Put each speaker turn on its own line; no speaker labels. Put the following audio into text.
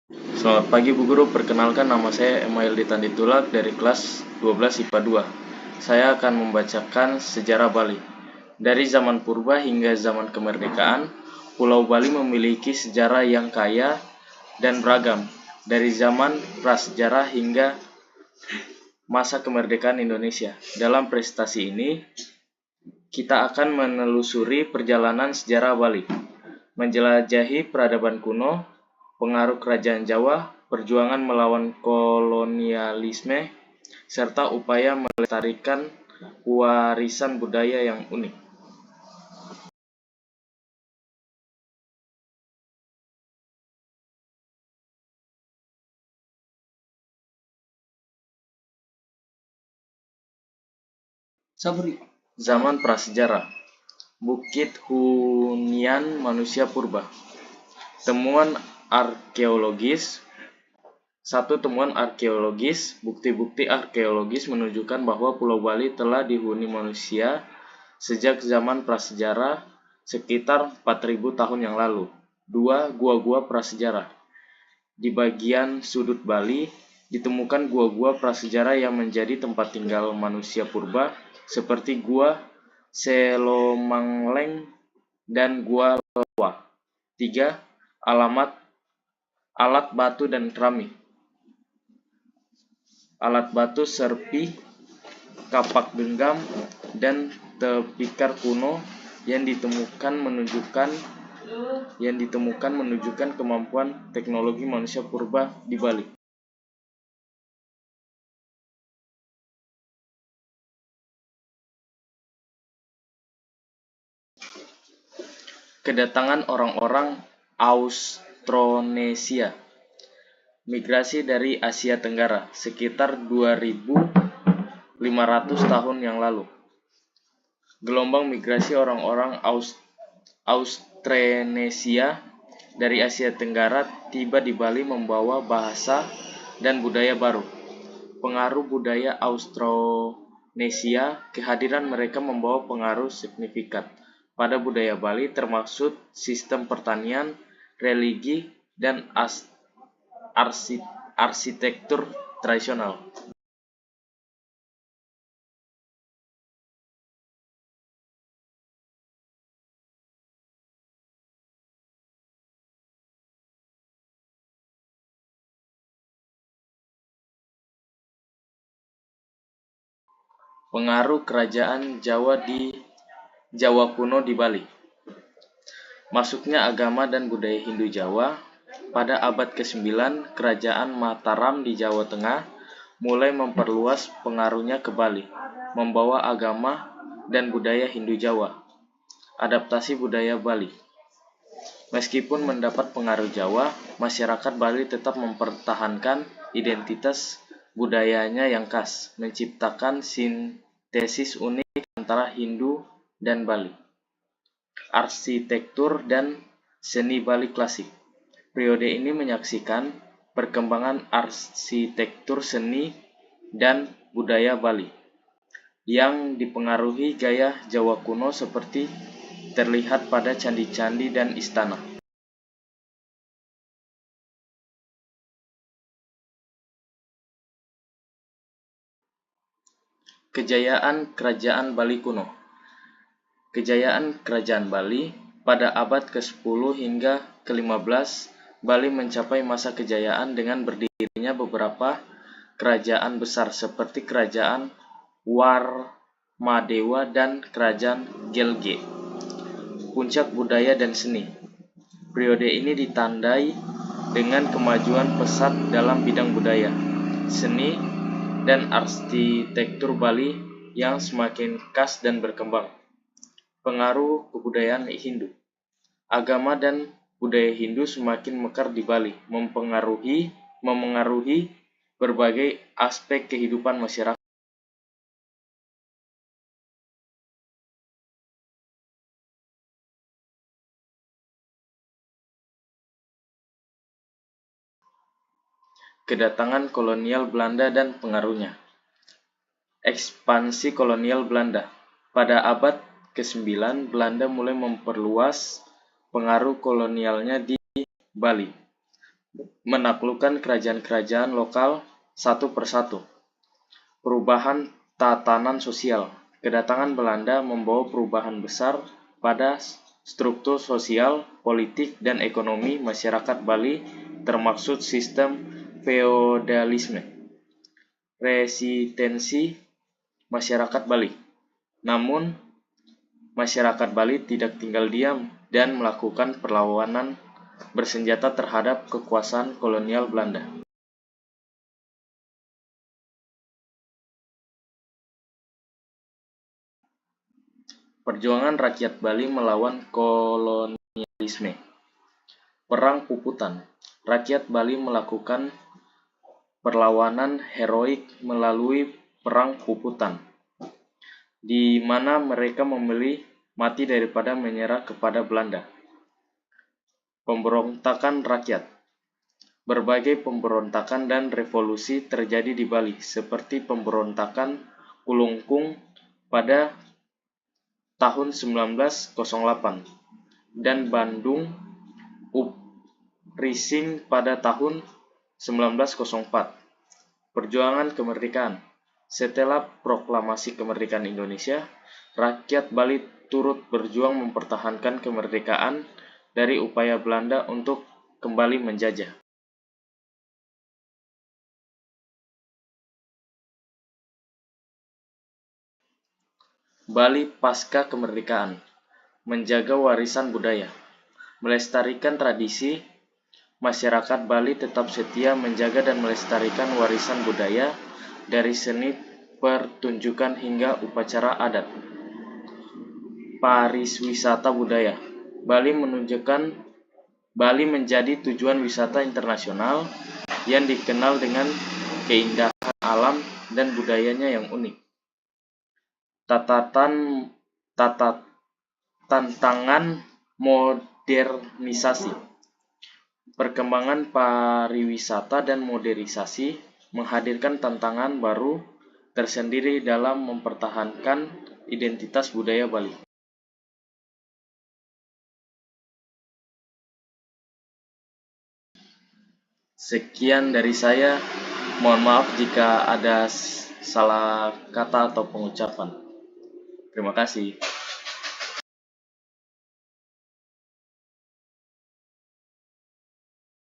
Selamat pagi Bu Guru, perkenalkan nama saya Email Ditanditulak dari kelas 12 IPA 2. Saya akan membacakan sejarah Bali. Dari zaman purba hingga zaman kemerdekaan, Pulau Bali memiliki sejarah yang kaya dan beragam. Dari zaman prasejarah hingga masa kemerdekaan Indonesia. Dalam prestasi ini, kita akan menelusuri perjalanan sejarah Bali, menjelajahi peradaban kuno, pengaruh kerajaan Jawa, perjuangan melawan kolonialisme, serta upaya melestarikan warisan budaya yang unik. Zaman prasejarah. Bukit hunian manusia purba. Temuan arkeologis. Temuan arkeologis. Bukti-bukti arkeologis menunjukkan bahwa Pulau Bali telah dihuni manusia sejak zaman prasejarah sekitar 4.000 tahun yang lalu. 2. Gua-gua prasejarah. Di bagian sudut Bali ditemukan gua-gua prasejarah yang menjadi tempat tinggal manusia purba seperti Gua Selomangleng dan Gua Lawa. 3. Alat batu dan keramik. Alat batu serpi, kapak genggam, dan tepikar kuno yang ditemukan menunjukkan kemampuan teknologi manusia purba di Bali. Kedatangan orang-orang Austronesia. Migrasi dari Asia Tenggara sekitar 2.500 tahun yang lalu. Gelombang migrasi orang-orang Austronesia dari Asia Tenggara tiba di Bali membawa bahasa dan budaya baru. Pengaruh budaya Austronesia, kehadiran mereka membawa pengaruh signifikan pada budaya Bali termasuk sistem pertanian, religi, dan arsitektur tradisional. Pengaruh kerajaan Jawa kuno di Bali. Masuknya agama dan budaya Hindu Jawa. Pada abad ke-9, kerajaan Mataram di Jawa Tengah mulai memperluas pengaruhnya ke Bali, membawa agama dan budaya Hindu Jawa. Adaptasi budaya Bali. Meskipun mendapat pengaruh Jawa, masyarakat Bali tetap mempertahankan identitas budayanya yang khas, menciptakan sintesis unik antara Hindu dan Bali. Arsitektur dan seni Bali klasik. Periode ini menyaksikan perkembangan arsitektur seni dan budaya Bali yang dipengaruhi gaya Jawa kuno seperti terlihat pada candi-candi dan istana. Kejayaan Kerajaan Bali kuno. Kejayaan Kerajaan Bali pada abad ke-10 hingga ke-15, Bali mencapai masa kejayaan dengan berdirinya beberapa kerajaan besar seperti Kerajaan Warmadewa dan Kerajaan Gelge. Puncak budaya dan seni. Periode ini ditandai dengan kemajuan pesat dalam bidang budaya, seni, dan arsitektur Bali yang semakin khas dan berkembang. Pengaruh kebudayaan Hindu. Agama dan budaya Hindu semakin mekar di Bali, memengaruhi berbagai aspek kehidupan masyarakat. Kedatangan kolonial Belanda dan pengaruhnya. Ekspansi kolonial Belanda. Pada abad ke-9, Belanda mulai memperluas pengaruh kolonialnya di Bali. menaklukkan kerajaan-kerajaan lokal satu persatu. Perubahan tatanan sosial. Kedatangan Belanda membawa perubahan besar pada struktur sosial, politik, dan ekonomi masyarakat Bali, termaksud sistem feodalisme, resistensi masyarakat Bali. Namun, masyarakat Bali tidak tinggal diam dan melakukan perlawanan bersenjata terhadap kekuasaan kolonial Belanda. Perjuangan rakyat Bali melawan kolonialisme. Perang Puputan. Rakyat Bali melakukan perlawanan heroik melalui Perang Puputan, di mana mereka memilih mati daripada menyerah kepada Belanda. Pemberontakan rakyat. Berbagai pemberontakan dan revolusi terjadi di Bali, seperti pemberontakan Kulungkung pada tahun 1908 dan Bandung Uprising pada tahun 1904. Perjuangan kemerdekaan. Setelah proklamasi kemerdekaan Indonesia, rakyat Bali turut berjuang mempertahankan kemerdekaan dari upaya Belanda untuk kembali menjajah. Bali pasca kemerdekaan. Menjaga warisan budaya. Melestarikan tradisi. Masyarakat Bali tetap setia menjaga dan melestarikan warisan budaya dari seni pertunjukan hingga upacara adat. Pariwisata budaya. Bali menjadi tujuan wisata internasional yang dikenal dengan keindahan alam dan budayanya yang unik. Tantangan modernisasi. Perkembangan pariwisata dan modernisasi menghadirkan tantangan baru tersendiri dalam mempertahankan identitas budaya Bali. Sekian dari saya. Mohon maaf jika ada salah kata atau pengucapan. Terima kasih.